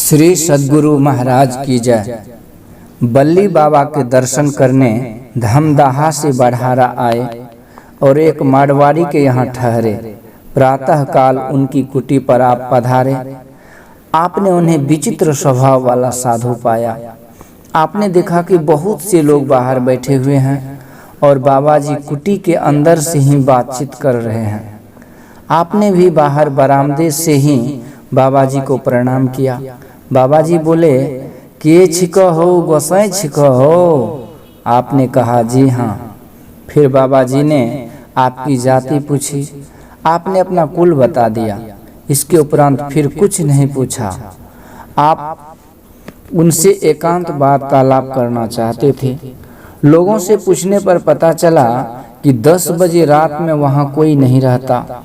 श्री सद्गुरु महाराज की जय। बल्ली बाबा के दर्शन करने धमदाहा से बढ़ारा आए और एक मारवाड़ी के यहाँ ठहरे। प्रातः काल उनकी कुटी पर आप पधारे। आपने उन्हें विचित्र स्वभाव वाला साधु पाया। आपने देखा कि बहुत से लोग बाहर बैठे हुए हैं और बाबा जी कुटी के अंदर से ही बातचीत कर रहे हैं। आपने भी बाहर बरामदे से ही बाबा जी को प्रणाम किया। बाबा जी बोले, के छिको हो गोसाई छिको हो? आपने कहा जी हाँ। फिर बाबा जी ने आपकी जाति पूछी। आपने अपना कुल बता दिया। इसके उपरांत फिर कुछ नहीं पूछा। आप उनसे एकांत वार्तालाप करना चाहते थे। लोगों से पूछने पर पता चला कि 10 बजे रात में वहाँ कोई नहीं रहता,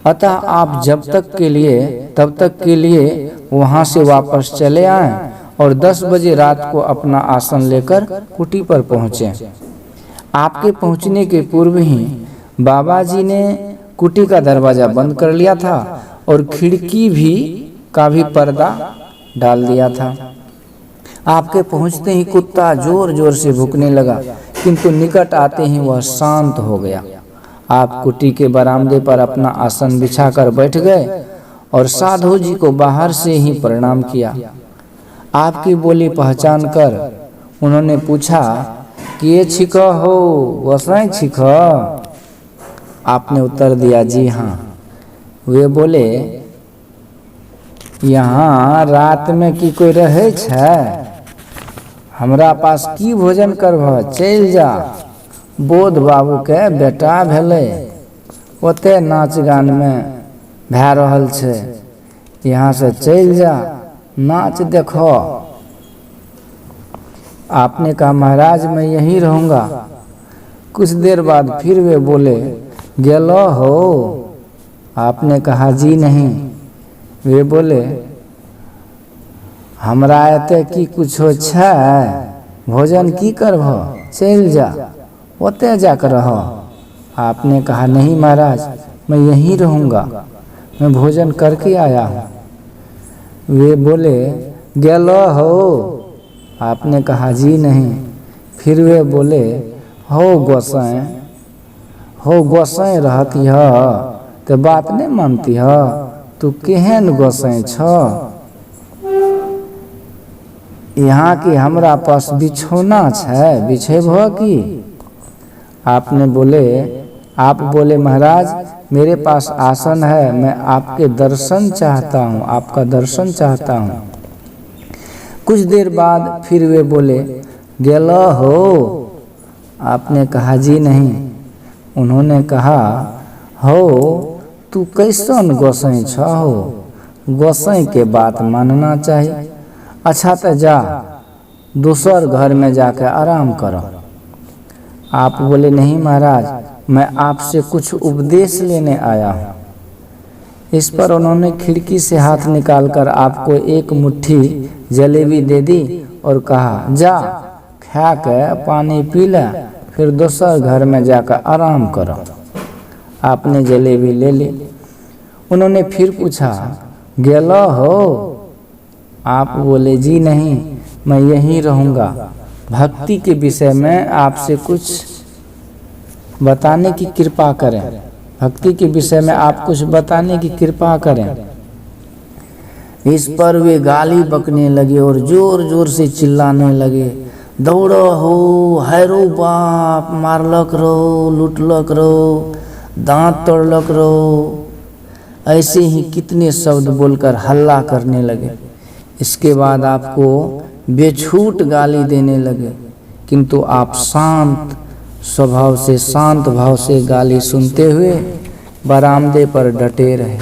अतः आप जब तक के लिए तब तक के लिए वहाँ से वापस चले आए और 10 बजे रात को अपना आसन लेकर कुटी पर पहुँचे। आपके पहुँचने के पूर्व ही बाबा जी ने कुटी का दरवाजा बंद कर लिया था और खिड़की का भी पर्दा डाल दिया था। आपके पहुँचते ही कुत्ता जोर जोर से भूकने लगा, किंतु निकट आते ही वह शांत हो गया। आप कुटी के बरामदे पर अपना आसन बिछाकर बैठ गए और साधु जी को बाहर से ही प्रणाम किया। आपकी बोली पहचान कर उन्होंने पूछा, किए छिको हो गोसाई छिको? आपने उत्तर दिया जी हाँ। वे बोले, यहाँ रात में की कोई रहे छै? हमरा पास की भोजन करबह, चल जा। बोध बाबू के बेटा भेले, ओते नाच गान में भै रहल छै, यहाँ से चल जा, नाच देखो। आपने कहा महाराज मैं यहीं रहूँगा। कुछ देर बाद फिर वे बोले, गेलो हो? आपने कहा जी नहीं। वे बोले, हमरा एते की कुछो छै? भोजन की करबह, चल जा, ओते जाकर रहो। आपने कहा नहीं महाराज मैं यहीं रहूँगा, मैं भोजन करके आया हूँ। वे बोले, गेलो हो? आपने कहा जी नहीं। फिर वे बोले, हो गोसाई रहती है तो बात नहीं मानती है, तू केहन गोसाई छ? यहाँ की हमरा पास बिछौना छै, बिछेबह की? आप बोले महाराज मेरे पास आसन है, मैं आपके दर्शन चाहता हूँ, आपका दर्शन चाहता हूँ। कुछ देर बाद फिर वे बोले, गेलो हो? आपने कहा जी नहीं। उन्होंने कहा, हो तू कैसन गोसाई छ हो? गोसाई के बात मानना चाहिए। अच्छा तो जा, दूसर घर में जाकर आराम करो। आप बोले नहीं महाराज मैं आपसे कुछ उपदेश लेने आया हूँ। इस पर उन्होंने खिड़की से हाथ निकालकर आपको एक मुट्ठी जलेबी दे दी और कहा, जा खा के पानी पी ले, फिर दूसर घर में जाकर आराम करो। आपने जलेबी ले ली। उन्होंने फिर पूछा, गेलो हो? आप बोले जी नहीं मैं यहीं रहूँगा। भक्ति के विषय में आपसे कुछ बताने की कृपा करें। भक्ति के विषय में आप कुछ बताने की कृपा करें। इस पर वे गाली बकने लगे और जोर जोर से चिल्लाने लगे, दौड़ो हो, हैरो बाप, मारलक रो, लूटलक रो, दांत तोड़लक रो। ऐसे ही कितने शब्द बोलकर हल्ला करने लगे। इसके बाद आपको बेछूट गाली देने लगे, किंतु आप शांत स्वभाव से, शांत भाव से गाली सुनते हुए बरामदे पर डटे रहे।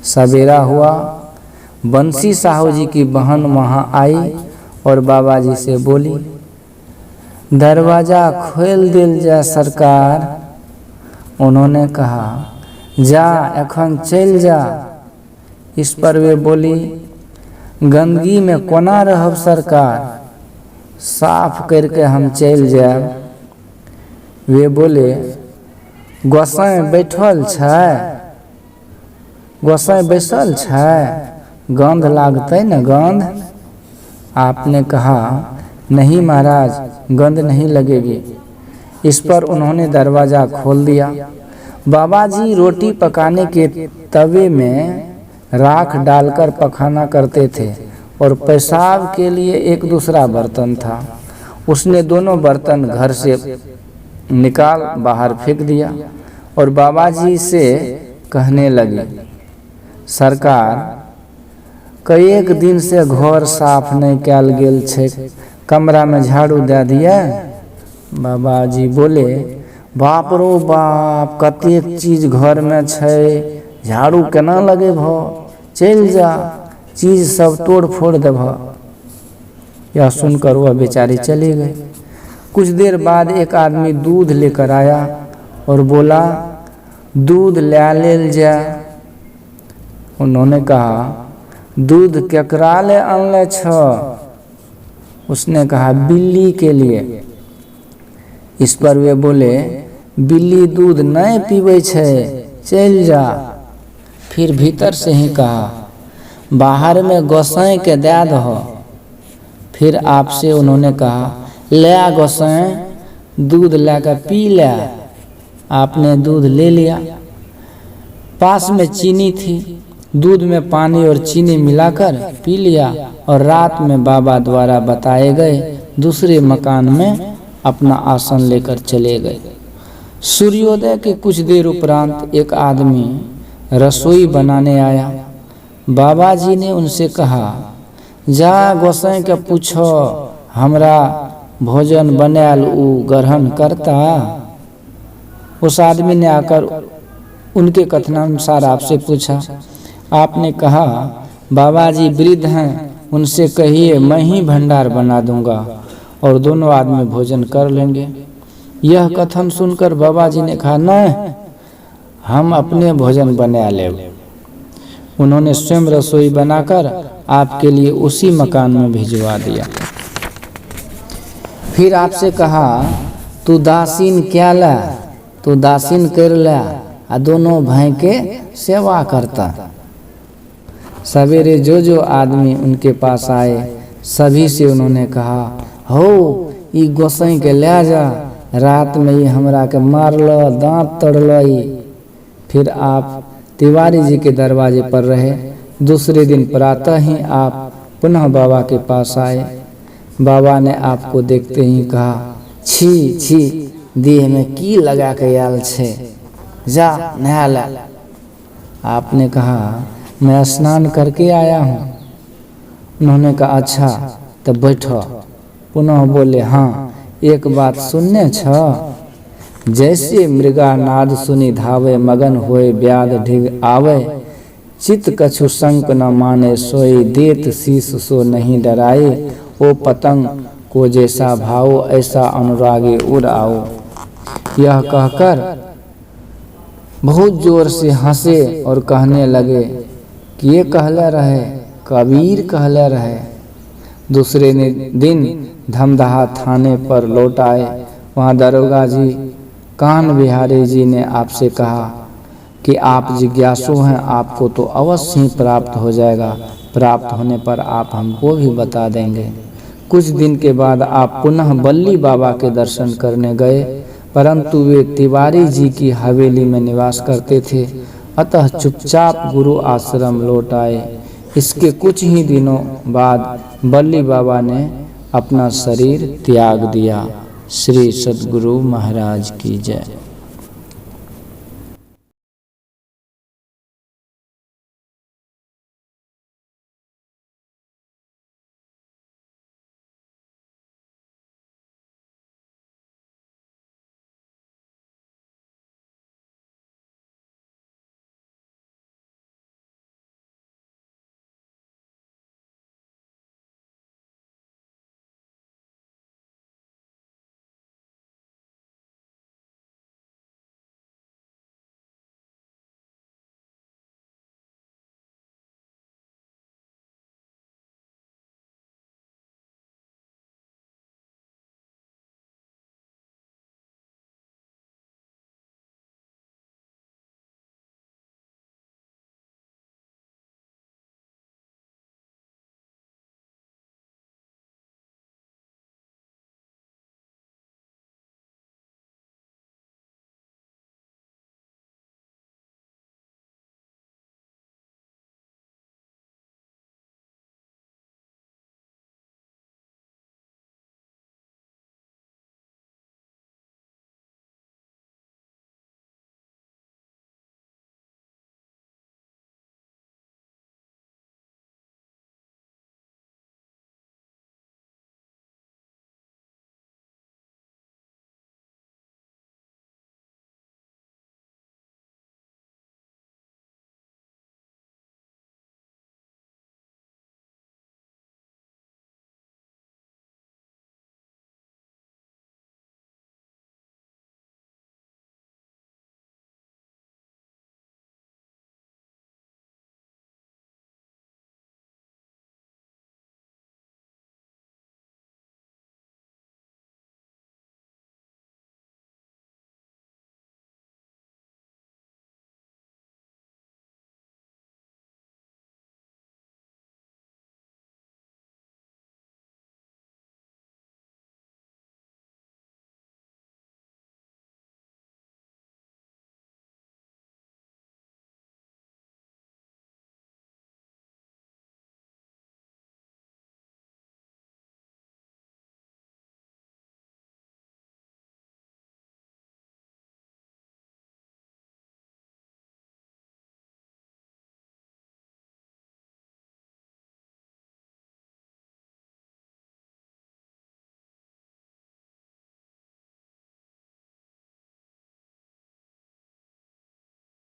सवेरा हुआ। बंसी साहू जी की बहन वहाँ आई और बाबा जी से बोली, दरवाजा खोल दिल जा सरकार। उन्होंने कहा, जा एखन चल जा। इस पर वे बोली, गंदगी में कोना रहब सरकार, साफ करके हम चल जाए। वे बोले, गोसाई बैठल छै? गोसाई बैसल छै? गंध लागते न गंध। आपने कहा नहीं महाराज, गंध नहीं लगेगी। इस पर उन्होंने दरवाज़ा खोल दिया। बाबा जी रोटी पकाने के तवे में राख डालकर पकाना करते थे और पेशाब के लिए एक दूसरा बर्तन था। उसने दोनों बर्तन घर से निकाल बाहर फेंक दिया और बाबा जी से कहने लगी, सरकार, कई एक दिन से घर साफ नहीं कैल गेल छे, कमरा में झाड़ू दे दिया। बाबा जी बोले, बाप रो बाप, कतेक चीज घर में छे, झाड़ू केना लगे भ, चल जा, चीज सब तोड़ फोड़ देभ। यह सुनकर वह बेचारी चली गई। कुछ देर बाद एक आदमी दूध लेकर आया और बोला, दूध ले लेल जा। उन्होंने कहा, दूध केकरा ले अनले छ? उसने कहा, बिल्ली के लिए। इस पर वे बोले, बिल्ली दूध नहीं पीवे छे, चल जा। फिर भीतर से ही कहा, बाहर में गोसाई के दे दहो। फिर आपसे उन्होंने कहा, ले गोसाई, दूध लेकर पी ले। आपने दूध ले लिया। पास में चीनी थी, दूध में पानी और चीनी मिलाकर पी लिया और रात में बाबा द्वारा बताए गए दूसरे मकान में अपना आसन लेकर चले गए। सूर्योदय के कुछ देर उपरांत एक आदमी रसोई बनाने आया। बाबा जी ने उनसे कहा, जा गोसाई के पूछो, हमरा भोजन बनाल उ ग्रहण करता। उस आदमी ने आकर उनके कथनानुसार आपसे पूछा। आपने कहा, बाबा जी वृद्ध हैं, उनसे कहिए मैं ही भंडार बना दूंगा और दोनों आदमी भोजन कर लेंगे। यह कथन सुनकर बाबा जी ने कहा, नहीं, हम अपने भोजन बना लेंगे। उन्होंने स्वयं रसोई बनाकर आपके लिए उसी मकान में भिजवा दिया। फिर आपसे कहा, तू दासीन क्या ला, तू दासीन कर ला, आ दोनों भाई के सेवा करता। सवेरे जो जो आदमी उनके पास आए, सभी से उन्होंने कहा, हो ई गोसाई के ले जा, रात में ये हमरा के मारलो, दांत तोड़लो। फिर आप तिवारी जी के दरवाजे पर रहे। दूसरे दिन प्रातः ही आप पुनः बाबा के पास आए। बाबा ने आपको देखते ही कहा, छी छी, देह में की लगा के आयल छे, जा नहा ला। आपने कहा, मैं स्नान करके आया हूँ। उन्होंने कहा, अच्छा तब बैठो। पुनः बोले, हाँ एक बात सुनने छ? जैसे मृगा नाद सुनी धावे, मगन होए ब्याद ढिग आवे, चित कछु संक न माने सोई, देत शीस सो नहीं डराए, ओ पतंग को जैसा भाओ, ऐसा अनुरागे उड़ आओ। यह कहकर बहुत जोर से हंसे और कहने लगे कि ये कहले रहे, कबीर कहले रहे। दूसरे दिन धमदाहा थाने पर लौट आए। वहाँ दरोगा जी कान बिहारी जी ने आपसे कहा कि आप जिज्ञासु हैं, आपको तो अवश्य ही प्राप्त हो जाएगा। प्राप्त होने पर आप हमको भी बता देंगे। कुछ दिन के बाद आप पुनः बल्ली बाबा के दर्शन करने गए, परंतु वे तिवारी जी की हवेली में निवास करते थे, अतः चुपचाप गुरु आश्रम लौट आए। इसके कुछ ही दिनों बाद बल्ली बाबा ने अपना शरीर त्याग दिया। श्री सद्गुरु महाराज की जय।